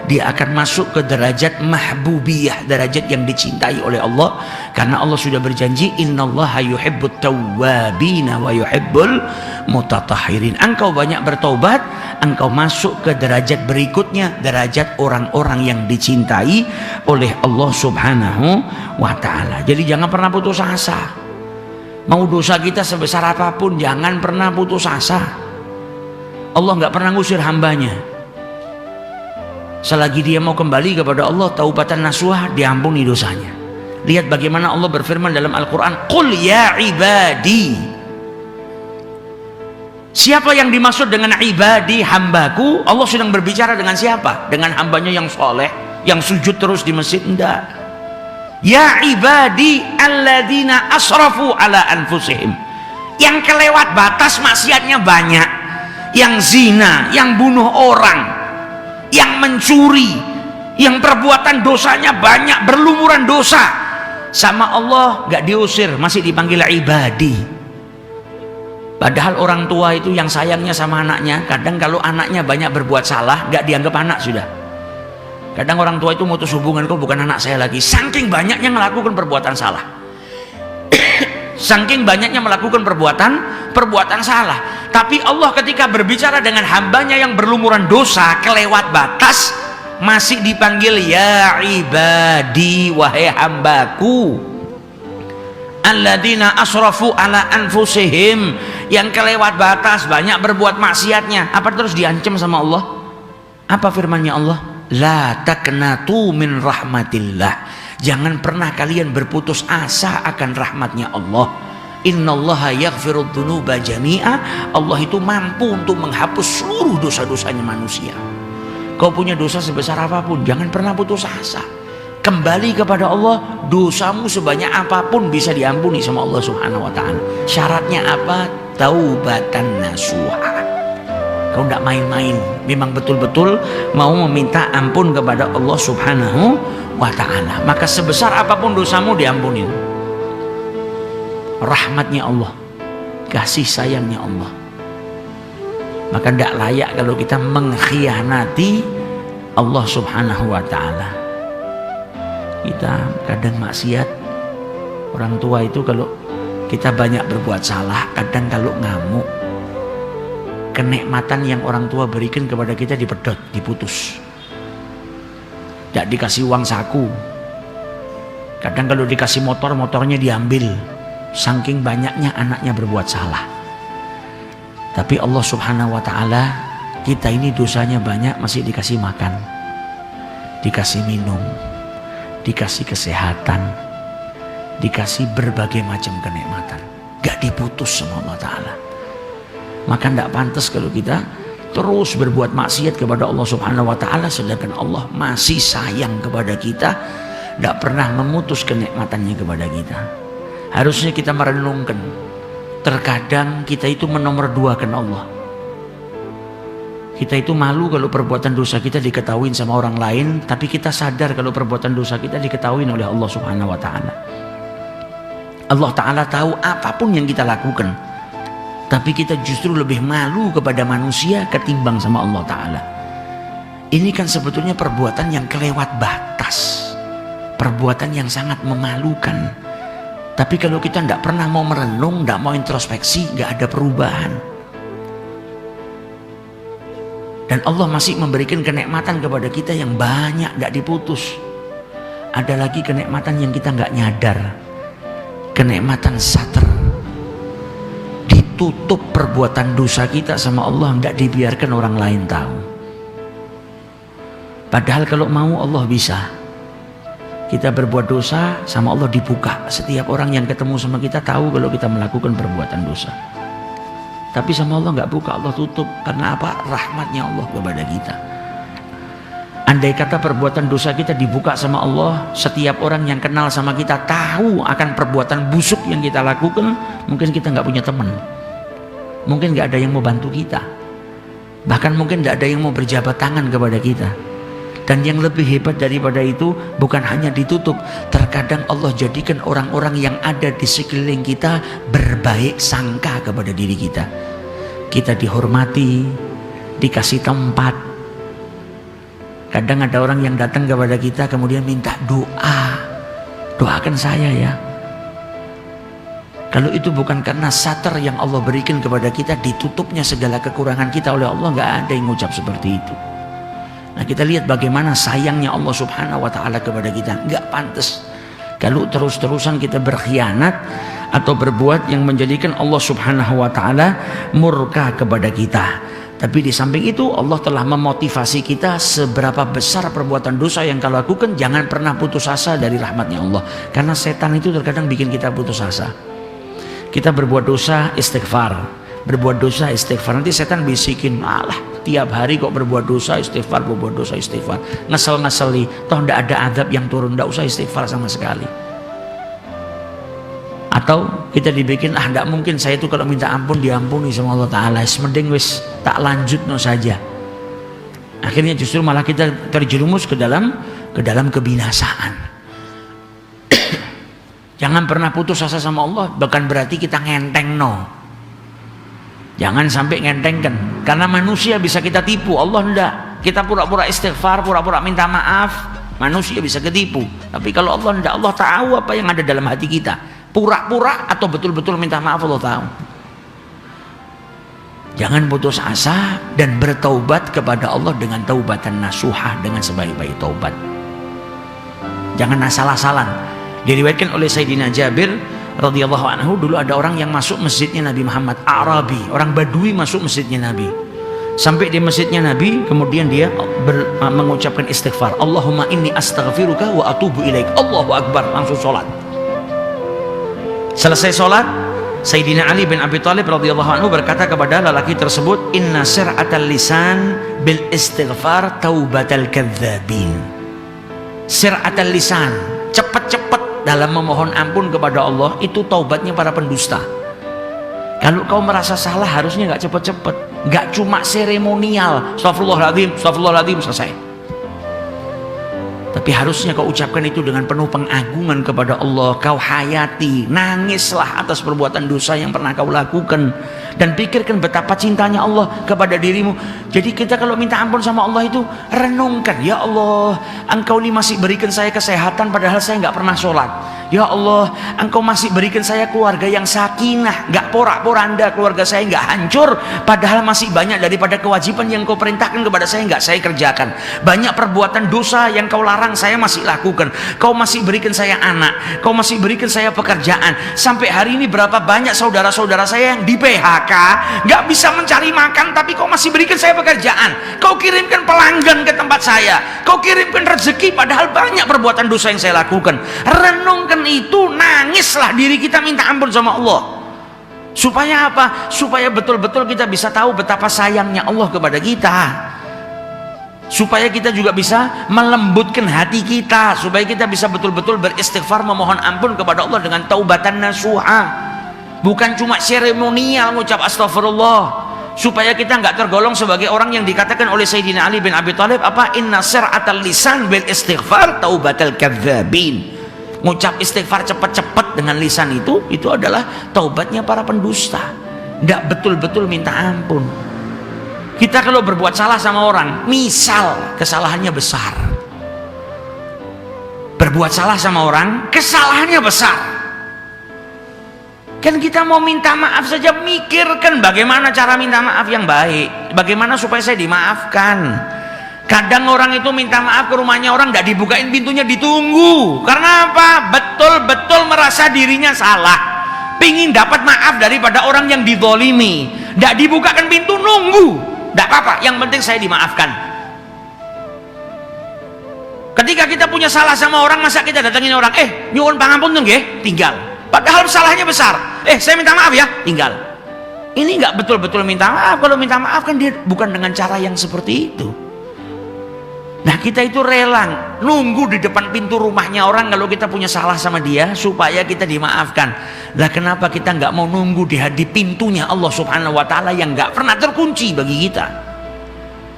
dia akan masuk ke derajat mahbubiyah, derajat yang dicintai oleh Allah, karena Allah sudah berjanji, innallaha yuhibbut tawwabina wa yuhibbul mutatahhirin. Engkau banyak bertaubat, engkau masuk ke derajat berikutnya, derajat orang-orang yang dicintai oleh Allah Subhanahu wa Ta'ala. Jadi jangan pernah putus asa. Mau dosa kita sebesar apapun, jangan pernah putus asa. Allah nggak pernah ngusir hambanya. Selagi dia mau kembali kepada Allah, taubatan nasuha, diampuni dosanya. Lihat bagaimana Allah berfirman dalam Al-Quran, Qul ya ibadi. Siapa yang dimaksud dengan ibadi, hambaku? Allah sedang berbicara dengan siapa? Dengan hambanya yang soleh, yang sujud terus di masjid? Enggak. Ya ibadi alladzina asrafu ala anfusihim. Yang kelewat batas maksiatnya banyak, yang zina, yang bunuh orang, yang mencuri, yang perbuatan dosanya banyak, berlumuran dosa, sama Allah gak diusir, masih dipanggil ibadi. Padahal orang tua itu yang sayangnya sama anaknya, kadang kalau anaknya banyak berbuat salah gak dianggap anak sudah. Kadang orang tua itu mutus hubungan, kok bukan anak saya lagi, saking banyaknya melakukan perbuatan salah. Saking banyaknya melakukan perbuatan salah. Tapi Allah ketika berbicara dengan hambanya yang berlumuran dosa, kelewat batas, masih dipanggil ya ibadi, wahai hambaku. Alladzina asrafu ala anfusihim, yang kelewat batas, banyak berbuat maksiatnya. Apa terus diancam sama Allah? Apa firmannya Allah? La taqnatu min rahmatillah. Jangan pernah kalian berputus asa akan rahmatnya Allah. Innallaha yaghfirudz dzunuba jami'a. Allah itu mampu untuk menghapus seluruh dosa-dosanya manusia. Kau punya dosa sebesar apapun, jangan pernah putus asa. Kembali kepada Allah, dosamu sebanyak apapun bisa diampuni sama Allah Subhanahu wa Ta'ala. Syaratnya apa? Taubatan nasuha. Kau tidak main-main, memang betul-betul mau meminta ampun kepada Allah Subhanahu wa Ta'ala. Maka sebesar apapun dosamu diampuni. Rahmatnya Allah, kasih sayangnya Allah. Maka tidak layak kalau kita mengkhianati Allah Subhanahu wa Ta'ala. Kita kadang maksiat. Orang tua itu kalau kita banyak berbuat salah, kadang kalau ngamuk, kenikmatan yang orang tua berikan kepada kita dipedot, diputus. Tidak dikasih uang saku. Kadang kalau dikasih motor, motornya diambil. Saking banyaknya anaknya berbuat salah. Tapi Allah Subhanahu wa Ta'ala, kita ini dosanya banyak, masih dikasih makan, dikasih minum, dikasih kesehatan, dikasih berbagai macam kenikmatan. Gak diputus sama Allah Ta'ala. Maka tidak pantas kalau kita terus berbuat maksiat kepada Allah Subhanahu wa Ta'ala, sedangkan Allah masih sayang kepada kita, tidak pernah memutus kenikmatannya kepada kita. Harusnya kita merenungkan, terkadang kita itu menomorduakan Allah. Kita itu malu kalau perbuatan dosa kita diketahui sama orang lain, tapi kita sadar kalau perbuatan dosa kita diketahui oleh Allah Subhanahu wa taala. Allah taala tahu apapun yang kita lakukan, tapi kita justru lebih malu kepada manusia ketimbang sama Allah taala. Ini kan sebetulnya perbuatan yang kelewat batas, perbuatan yang sangat memalukan. Tapi kalau kita tidak pernah mau merenung, tidak mau introspeksi, nggak ada perubahan. Dan Allah masih memberikan kenikmatan kepada kita yang banyak, nggak diputus. Ada lagi kenikmatan yang kita nggak nyadar, kenikmatan satar. Ditutup perbuatan dosa kita sama Allah, nggak dibiarkan orang lain tahu. Padahal kalau mau Allah bisa. Kita berbuat dosa sama Allah dibuka. Setiap orang yang ketemu sama kita tahu kalau kita melakukan perbuatan dosa. Tapi sama Allah nggak buka, Allah tutup. Karena apa? Rahmatnya Allah kepada kita. Andai kata perbuatan dosa kita dibuka sama Allah, setiap orang yang kenal sama kita tahu akan perbuatan busuk yang kita lakukan, mungkin kita nggak punya teman. Mungkin nggak ada yang mau bantu kita. Bahkan mungkin nggak ada yang mau berjabat tangan kepada kita. Dan yang lebih hebat daripada itu, bukan hanya ditutup, terkadang Allah jadikan orang-orang yang ada di sekeliling kita berbaik sangka kepada diri kita. Kita dihormati, dikasih tempat. Kadang ada orang yang datang kepada kita kemudian minta doa, doakan saya ya. Kalau itu bukan karena satar yang Allah berikan kepada kita, ditutupnya segala kekurangan kita oleh Allah, nggak ada yang ngucap seperti itu. Nah, kita lihat bagaimana sayangnya Allah Subhanahu wa taala kepada kita. Enggak pantas kalau terus-terusan kita berkhianat atau berbuat yang menjadikan Allah Subhanahu wa taala murka kepada kita. Tapi di samping itu Allah telah memotivasi kita, seberapa besar perbuatan dosa yang kau lakukan, jangan pernah putus asa dari rahmatnya Allah. Karena setan itu terkadang bikin kita putus asa. Kita berbuat dosa, istighfar. Berbuat dosa, istighfar. Nanti setan bisikin, alah tiap hari kok berbuat dosa, istighfar, berbuat dosa, istighfar. Ngesel-ngeseli, toh tidak ada azab yang turun, tidak usah istighfar sama sekali. Atau kita dibikin, tidak mungkin saya itu kalau minta ampun diampuni sama Allah Ta'ala, mending wis tak lanjut no saja. Akhirnya justru malah kita terjerumus ke dalam kebinasaan. Jangan pernah putus asa sama Allah, bukan berarti kita ngenteng no. Jangan sampai ngentengkan, karena manusia bisa kita tipu, Allah enggak. Kita pura-pura istighfar, pura-pura minta maaf, manusia bisa ketipu. Tapi kalau Allah enggak, Allah tahu apa yang ada dalam hati kita. Pura-pura atau betul-betul minta maaf, Allah tahu. Jangan putus asa dan bertaubat kepada Allah dengan taubatan nasuhah, dengan sebaik-baik taubat. Jangan asal-asalan. Diriwayatkan oleh Sayyidina Jabir radhiyallahu anhu, dulu ada orang yang masuk masjidnya Nabi Muhammad, Arabi, orang Badui masuk masjidnya Nabi. Sampai di masjidnya Nabi, kemudian dia mengucapkan istighfar, Allahumma inni astaghfiruka wa atubu ilaik. Allahu Akbar, langsung sholat. Selesai sholat, Sayyidina Ali bin Abi Thalib radhiyallahu anhu berkata kepada lelaki tersebut, inna sir'atal lisan bil istighfar taubatal kadzabin. Sir'atal lisan, cepat-cepat dalam memohon ampun kepada Allah, itu taubatnya para pendusta. Kalau kau merasa salah, harusnya nggak cepet-cepet, nggak cuma seremonial, astagfirullahaladzim, selesai. Tapi harusnya kau ucapkan itu dengan penuh pengagungan kepada Allah. Kau hayati, nangislah atas perbuatan dosa yang pernah kau lakukan, dan pikirkan betapa cintanya Allah kepada dirimu. Jadi kita kalau minta ampun sama Allah itu renungkan, ya Allah, Engkau ini masih berikan saya kesehatan padahal saya nggak pernah sholat. Ya Allah, Engkau masih berikan saya keluarga yang sakinah, nggak porak-poranda, keluarga saya nggak hancur, padahal masih banyak daripada kewajiban yang Kau perintahkan kepada saya nggak saya kerjakan. Banyak perbuatan dosa yang Kau larang saya masih lakukan. Kau masih berikan saya anak, Kau masih berikan saya pekerjaan. Sampai hari ini berapa banyak saudara-saudara saya yang di PHK, nggak bisa mencari makan, tapi Kau masih berikan saya pekerjaan. Kau kirimkan pelanggan ke tempat saya, Kau kirimkan rezeki, padahal banyak perbuatan dosa yang saya lakukan. Renungkan itu, nangislah diri kita, minta ampun sama Allah. Supaya apa? Supaya betul-betul kita bisa tahu betapa sayangnya Allah kepada kita. Supaya kita juga bisa melembutkan hati kita, supaya kita bisa betul-betul beristighfar, memohon ampun kepada Allah dengan taubatan nasuha. Bukan cuma seremonial ngucap astagfirullah. supaya kita nggak tergolong sebagai orang yang dikatakan oleh Sayyidina Ali bin Abi Thalib apa, inna sir'atal lisan bil istighfar taubatal kadzdzabin. Ngucap istighfar cepat-cepat dengan lisan itu adalah taubatnya para pendusta. Nggak betul-betul minta ampun. Kita kalau berbuat salah sama orang, misal kesalahannya besar, berbuat salah sama orang, kesalahannya besar, kan kita mau minta maaf saja, mikirkan bagaimana cara minta maaf yang baik, bagaimana supaya saya dimaafkan. Kadang orang itu minta maaf ke rumahnya orang, tidak dibukain pintunya, ditunggu. Karena apa? Betul-betul merasa dirinya salah, pingin dapat maaf daripada orang yang dizolimi. Tidak dibukakan pintu, nunggu. Tidak apa-apa, yang penting saya dimaafkan. Ketika kita punya salah sama orang, masa kita datangin orang, nyuwun pangapunten nggih, tinggal. Padahal salahnya besar. Saya minta maaf ya, tinggal. Ini nggak betul-betul minta maaf. Kalau minta maaf kan dia bukan dengan cara yang seperti itu. Nah, kita itu rela nunggu di depan pintu rumahnya orang kalau kita punya salah sama dia supaya kita dimaafkan. Lah kenapa kita nggak mau nunggu di pintunya Allah Subhanahu wa taala yang nggak pernah terkunci bagi kita?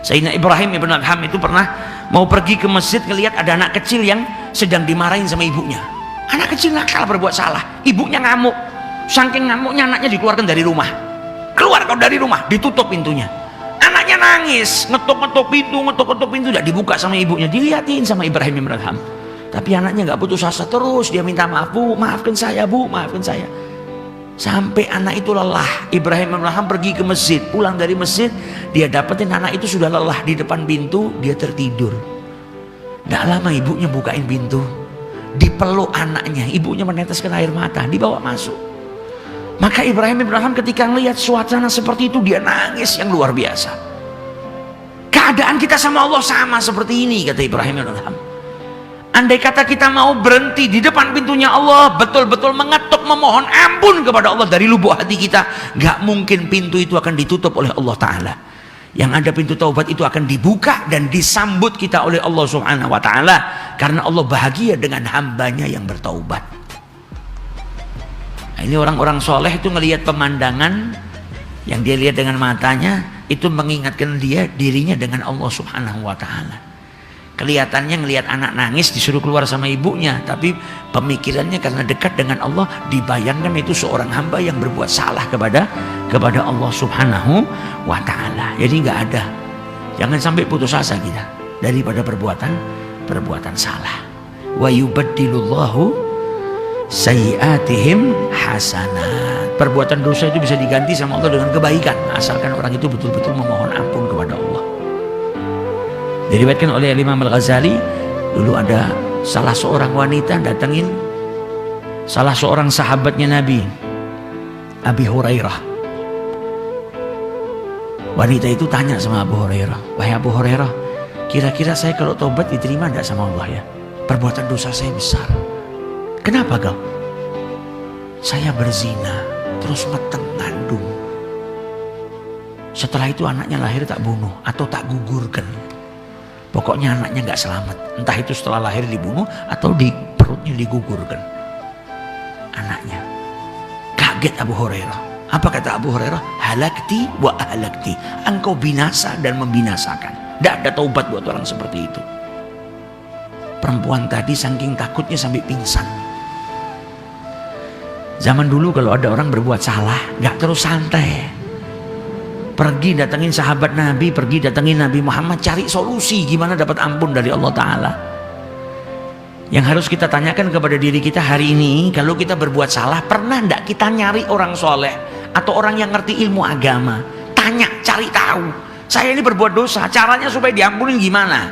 Sayyidina Ibrahim ibn Adham itu pernah mau pergi ke masjid, ngelihat ada anak kecil yang sedang dimarahin sama ibunya. Anak kecil nakal berbuat salah, ibunya ngamuk. Saking ngamuknya anaknya dikeluarkan dari rumah. Keluar kau dari rumah, ditutup pintunya. Anaknya nangis, ngetuk-ngetuk pintu, tidak dibuka sama ibunya, dilihatin sama Ibrahim ibn Adham. Tapi anaknya nggak putus asa, terus dia minta maaf, bu, maafkan saya, bu, maafkan saya. Sampai anak itu lelah. Ibrahim ibn Adham pergi ke masjid, pulang dari masjid, dia dapetin anak itu sudah lelah di depan pintu, dia tertidur. Nggak lama ibunya bukain pintu, dipeluk anaknya, ibunya meneteskan air mata, dibawa masuk. Maka Ibrahim ibn Adham ketika melihat suasana seperti itu, dia nangis yang luar biasa. Keadaan kita sama Allah sama seperti ini, kata Ibrahim ibn Adham. Andai kata kita mau berhenti di depan pintunya Allah, betul-betul mengetuk memohon ampun kepada Allah dari lubuk hati kita, gak mungkin pintu itu akan ditutup oleh Allah Ta'ala. Yang ada pintu taubat itu akan dibuka dan disambut kita oleh Allah Subhanahu wa Ta'ala, karena Allah bahagia dengan hambanya yang bertaubat. Nah, ini orang-orang soleh itu ngelihat pemandangan yang dia lihat dengan matanya, itu mengingatkan dia dirinya dengan Allah Subhanahu wa Ta'ala. Kelihatannya ngelihat anak nangis disuruh keluar sama ibunya, tapi pemikirannya karena dekat dengan Allah, dibayangkan itu seorang hamba yang berbuat salah kepada Allah Subhanahu wa Ta'ala. Jadi nggak ada, jangan sampai putus asa kita daripada perbuatan salah. Wa yubaddilullahu sayyi'atihim hasanat. Perbuatan dosa itu bisa diganti sama Allah dengan kebaikan, asalkan orang itu betul-betul memohon ampun kepada Allah. Diriwayatkan oleh Imam Al-Ghazali, dulu ada salah seorang wanita datangin salah seorang sahabatnya Nabi, Abi Hurairah. Wanita itu tanya sama Abu Hurairah, wahai Abu Hurairah, kira-kira saya kalau tobat diterima tidak sama Allah ya? Perbuatan dosa saya besar. Kenapa kau? Saya berzina, terus meteng ngandung. Setelah itu anaknya lahir tak bunuh atau tak gugurkan. Pokoknya anaknya nggak selamat. Entah itu setelah lahir dibunuh atau di perutnya digugurkan anaknya. Kaget Abu Hurairah. Apa kata Abu Hurairah? Halakti wa ahlakti. Engkau binasa dan membinasakan. Tidak ada taubat buat orang seperti itu. Perempuan tadi saking takutnya sampai pingsan. Zaman dulu kalau ada orang berbuat salah, nggak terus santai. Pergi datengin sahabat Nabi, pergi datengin Nabi Muhammad, cari solusi gimana dapat ampun dari Allah Ta'ala. Yang harus kita tanyakan kepada diri kita hari ini, kalau kita berbuat salah, pernah enggak kita nyari orang soleh atau orang yang ngerti ilmu agama, tanya, cari tahu, saya ini berbuat dosa, caranya supaya diampunin gimana?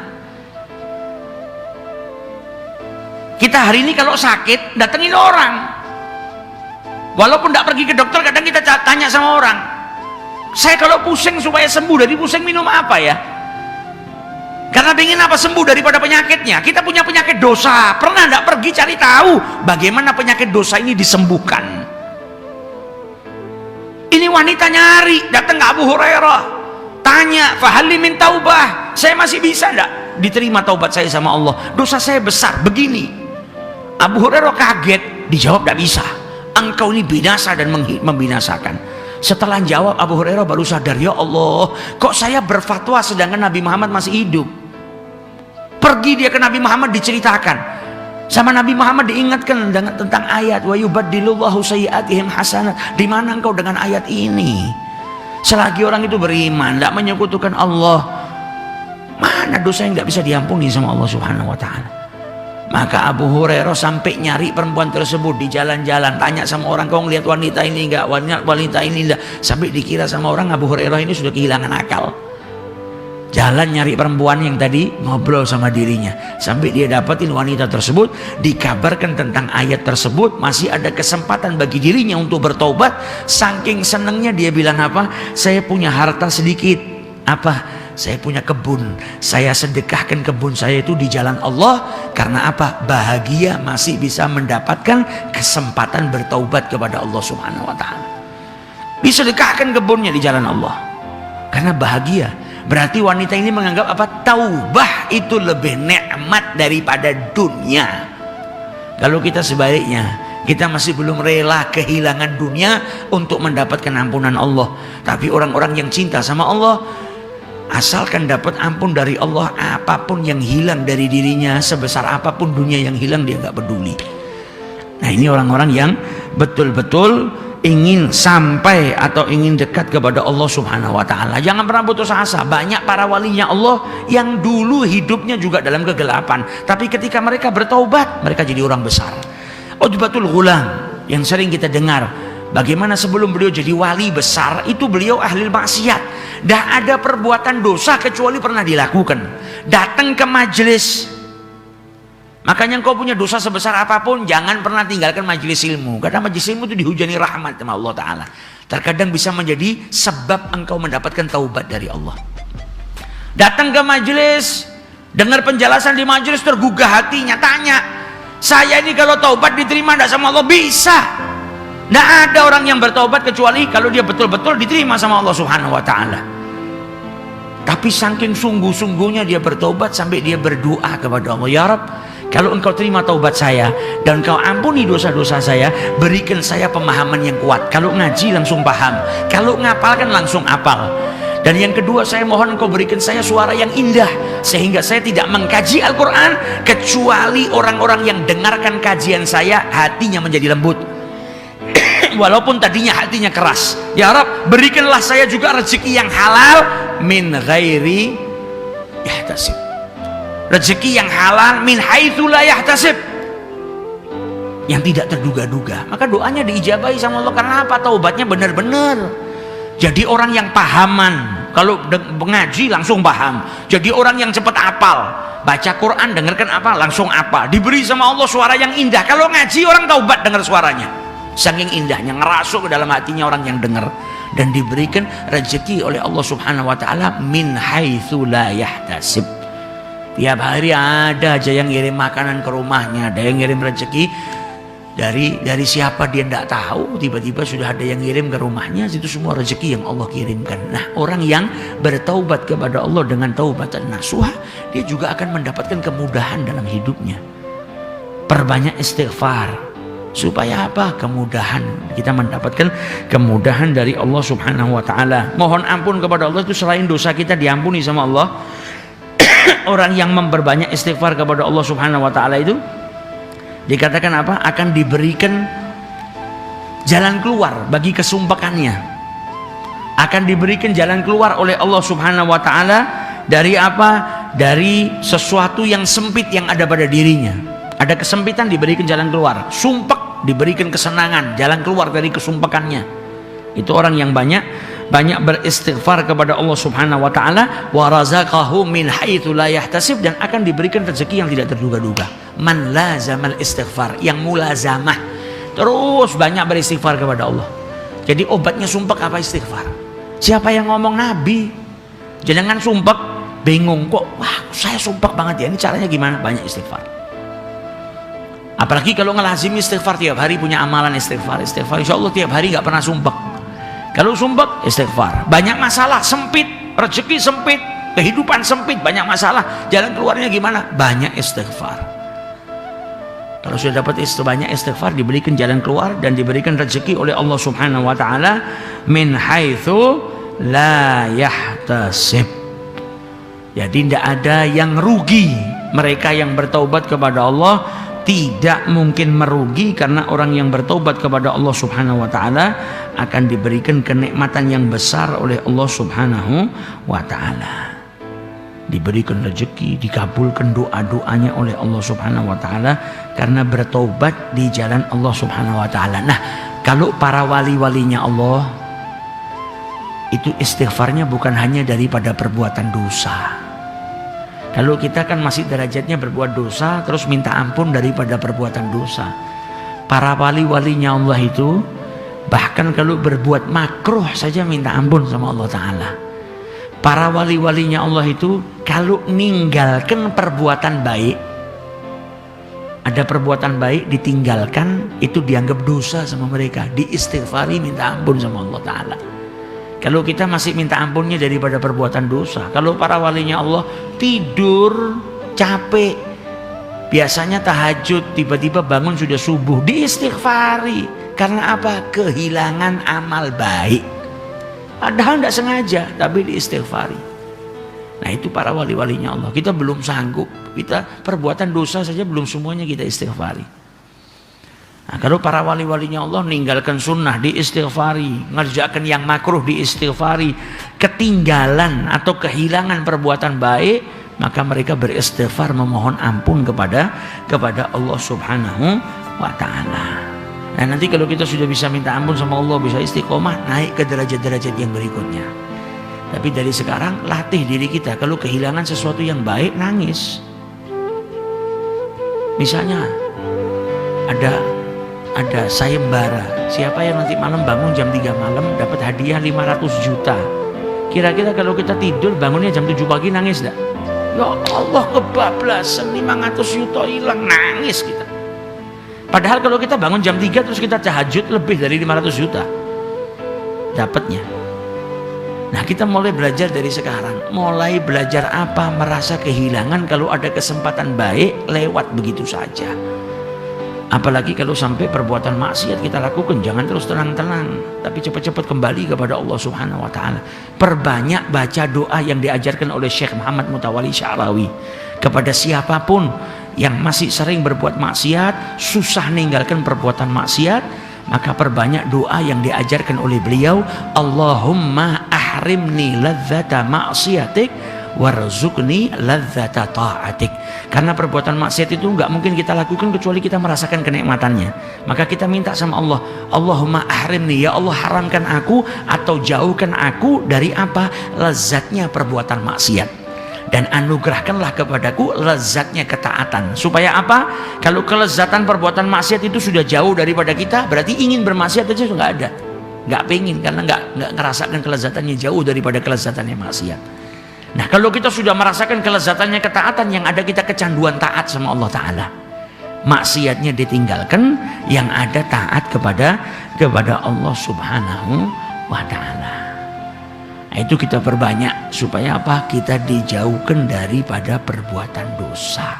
Kita hari ini kalau sakit datengin orang, walaupun enggak pergi ke dokter, kadang kita tanya sama orang, saya kalau pusing supaya sembuh dari pusing minum apa ya? Karena ingin apa? Sembuh daripada penyakitnya. Kita punya penyakit dosa, pernah enggak pergi cari tahu bagaimana penyakit dosa ini disembuhkan? Ini wanita nyari, datang ke Abu Hurairah, tanya, fahali min taubah, saya masih bisa enggak diterima taubat saya sama Allah? Dosa saya besar begini. Abu Hurairah kaget, dijawab enggak bisa. Engkau ini binasa dan membinasakan. Setelah jawab Abu Hurairah baru sadar, ya Allah, kok saya berfatwa sedangkan Nabi Muhammad masih hidup. Pergi dia ke Nabi Muhammad, diceritakan sama Nabi Muhammad, diingatkan dengan tentang ayat wa yubaddilullahu sayyi'atihim hasanat. Di mana engkau dengan ayat ini? Selagi orang itu beriman, tidak menyekutukan Allah, mana dosa yang tidak bisa diampuni sama Allah Subhanahu wa Ta'ala. Maka Abu Hurairah sampai nyari perempuan tersebut di jalan-jalan, tanya sama orang, kau lihat wanita ini enggak, wanita ini enggak, sampai dikira sama orang Abu Hurairah ini sudah kehilangan akal. Jalan nyari perempuan yang tadi ngobrol sama dirinya, sampai dia dapatin wanita tersebut, dikabarkan tentang ayat tersebut, masih ada kesempatan bagi dirinya untuk bertobat. Saking senangnya dia bilang apa? Saya punya harta sedikit. Apa? Saya punya kebun, saya sedekahkan kebun saya itu di jalan Allah. Karena apa? Bahagia masih bisa mendapatkan kesempatan bertaubat kepada Allah Subhanahu wa Ta'ala. Disedekahkan kebunnya di jalan Allah karena bahagia. Berarti wanita ini menganggap apa? Taubah itu lebih nikmat daripada dunia. Kalau kita sebaliknya, kita masih belum rela kehilangan dunia untuk mendapatkan ampunan Allah. Tapi orang-orang yang cinta sama Allah, asalkan dapat ampun dari Allah, apapun yang hilang dari dirinya, sebesar apapun dunia yang hilang, dia nggak peduli. Nah, ini orang-orang yang betul-betul ingin sampai atau ingin dekat kepada Allah Subhanahu wa Ta'ala. Jangan pernah putus asa. Banyak para walinya Allah yang dulu hidupnya juga dalam kegelapan, tapi ketika mereka bertaubat, mereka jadi orang besar. Utbatul Ghulam yang sering kita dengar, bagaimana sebelum beliau jadi wali besar itu beliau ahli maksiat. Dah ada perbuatan dosa kecuali pernah dilakukan. Datang ke majelis. Makanya engkau punya dosa sebesar apapun, jangan pernah tinggalkan majelis ilmu. Karena majelis ilmu itu dihujani rahmat sama Allah Ta'ala. Terkadang bisa menjadi sebab engkau mendapatkan taubat dari Allah. Datang ke majelis, dengar penjelasan di majelis, tergugah hatinya, tanya, saya ini kalau taubat diterima tidak sama Allah? Bisa. Tidak ada orang yang bertaubat kecuali kalau dia betul-betul diterima sama Allah Subhanahu wa Ta'ala. Tapi saking sungguh-sungguhnya dia bertaubat sampai dia berdoa kepada Allah, ya Rabb, kalau engkau terima taubat saya dan engkau ampuni dosa-dosa saya, berikan saya pemahaman yang kuat. Kalau ngaji langsung paham, kalau ngapalkan langsung apal. Dan yang kedua, saya mohon engkau berikan saya suara yang indah, sehingga saya tidak mengkaji Al-Quran kecuali orang-orang yang dengarkan kajian saya hatinya menjadi lembut. Walaupun tadinya hatinya keras. Ya Rabb, berikanlah saya juga rezeki yang halal min ghairi yahtasib. Rezeki yang halal min haitsu la yahtasib, yang tidak terduga-duga. Maka doanya diijabahi sama Allah. Karena apa? Taubatnya benar-benar. Jadi orang yang pahaman, kalau mengaji langsung paham. Jadi orang yang cepat apal, baca Quran dengarkan apa langsung apa. Diberi sama Allah suara yang indah. Kalau ngaji orang taubat dengar suaranya, saking indahnya, ngerasuk ke dalam hatinya orang yang dengar. Dan diberikan rezeki oleh Allah Subhanahu wa Ta'ala min haitsu la yahtasib. Tiap hari ada aja yang ngirim makanan ke rumahnya, ada yang ngirim rezeki dari siapa dia tidak tahu, tiba-tiba sudah ada yang ngirim ke rumahnya. Itu semua rezeki yang Allah kirimkan. Nah, orang yang bertaubat kepada Allah dengan taubatan nasuha, dia juga akan mendapatkan kemudahan dalam hidupnya. Perbanyak istighfar. Supaya apa? Kemudahan. Kita mendapatkan kemudahan dari Allah Subhanahu wa Ta'ala. Mohon ampun kepada Allah itu selain dosa kita diampuni sama Allah. Orang yang memperbanyak istighfar kepada Allah Subhanahu wa Ta'ala itu dikatakan apa? Akan diberikan jalan keluar bagi kesumpekannya. Akan diberikan jalan keluar oleh Allah Subhanahu wa Ta'ala dari apa? Dari sesuatu yang sempit yang ada pada dirinya. Ada kesempitan, diberikan jalan keluar. Sumpek, diberikan kesenangan, jalan keluar dari kesumpekannya. Itu orang yang banyak beristighfar kepada Allah Subhanahu wa Ta'ala. Wa razaqahu min haitsu la yahtasib, dan akan diberikan rezeki yang tidak terduga-duga. Man lazamal istighfar, yang mulazamah terus banyak beristighfar kepada Allah. Jadi obatnya sumpek apa? Istighfar. Siapa yang ngomong? Nabi. Jangan sumpek bingung, kok wah saya sumpek banget ya, ini caranya gimana? Banyak istighfar. Apalagi kalau ngelazimi istighfar, tiap hari punya amalan istighfar, insya Allah tiap hari gak pernah sumpek. Kalau sumpek, istighfar. Banyak masalah, sempit, rezeki sempit, kehidupan sempit, banyak masalah, jalan keluarnya gimana? Banyak istighfar. Kalau sudah dapat banyak istighfar, diberikan jalan keluar dan diberikan rezeki oleh Allah Subhanahu wa taala min haitsu la yahtasib. Jadi tidak ada yang rugi. Mereka yang bertaubat kepada Allah tidak mungkin merugi, karena orang yang bertaubat kepada Allah Subhanahu wa taala akan diberikan kenikmatan yang besar oleh Allah Subhanahu wa taala. Diberikan rezeki, dikabulkan doa-doanya oleh Allah Subhanahu wa taala karena bertaubat di jalan Allah Subhanahu wa taala. Nah, kalau para wali-walinya Allah itu istighfarnya bukan hanya daripada perbuatan dosa. Kalau kita kan masih derajatnya berbuat dosa terus minta ampun daripada perbuatan dosa. Para wali-walinya Allah itu bahkan kalau berbuat makruh saja minta ampun sama Allah taala. Para wali-walinya Allah itu kalau ninggalkan perbuatan baik, ada perbuatan baik ditinggalkan, itu dianggap dosa sama mereka, diistighfari, minta ampun sama Allah taala. Kalau kita masih minta ampunnya daripada perbuatan dosa. Kalau para walinya Allah tidur capek, biasanya tahajud, tiba-tiba bangun sudah subuh, diistighfari. Karena apa? Kehilangan amal baik. Padahal tidak sengaja, tapi diistighfari. Nah, itu para wali-walinya Allah. Kita belum sanggup. Kita perbuatan dosa saja belum semuanya kita istighfari. Nah, kalau para wali-walinya Allah meninggalkan sunnah diistighfari, ngerjakan yang makruh diistighfari, ketinggalan atau kehilangan perbuatan baik, maka mereka beristighfar memohon ampun kepada Allah Subhanahu wa taala. Nah, nanti kalau kita sudah bisa minta ampun sama Allah, bisa istiqomah, naik ke derajat-derajat yang berikutnya. Tapi dari sekarang latih diri kita, kalau kehilangan sesuatu yang baik, nangis. Misalnya ada sayembara, siapa yang nanti malam bangun jam 3 malam dapat hadiah 500 juta. Kira-kira kalau kita tidur bangunnya jam 7 pagi, nangis enggak? Ya Allah, kebablasan 500 juta hilang, nangis kita. Padahal kalau kita bangun jam 3 terus kita tahajud, lebih dari 500 juta dapatnya. Nah, kita mulai belajar dari sekarang. Mulai belajar apa? Merasa kehilangan kalau ada kesempatan baik lewat begitu saja. Apalagi kalau sampai perbuatan maksiat kita lakukan, jangan terus tenang-tenang, tapi cepat-cepat kembali kepada Allah Subhanahu wa taala. Perbanyak baca doa yang diajarkan oleh Syekh Muhammad Mutawalli Sya'rawi kepada siapapun yang masih sering berbuat maksiat, susah ninggalkan perbuatan maksiat, maka perbanyak doa yang diajarkan oleh beliau. Allahumma ahrimni ladzata ma'siyatik warzuqni ladzata ta'atik. Karena perbuatan maksiat itu nggak mungkin kita lakukan kecuali kita merasakan kenikmatannya. Maka kita minta sama Allah, Allahumma ahrimni, ya Allah haramkan aku atau jauhkan aku dari apa? Lezatnya perbuatan maksiat. Dan anugerahkanlah kepadaku lezatnya ketaatan. Supaya apa? Kalau kelezatan perbuatan maksiat itu sudah jauh daripada kita, berarti ingin bermaksiat aja nggak ada, nggak pengen, karena nggak ngerasakan kelezatannya jauh daripada kelezatannya maksiat. Nah, kalau kita sudah merasakan kelezatannya ketaatan, yang ada kita kecanduan taat sama Allah Ta'ala, maksiatnya ditinggalkan, yang ada taat kepada Allah Subhanahu wa Ta'ala. Nah, itu kita perbanyak supaya apa? Kita dijauhkan daripada perbuatan dosa.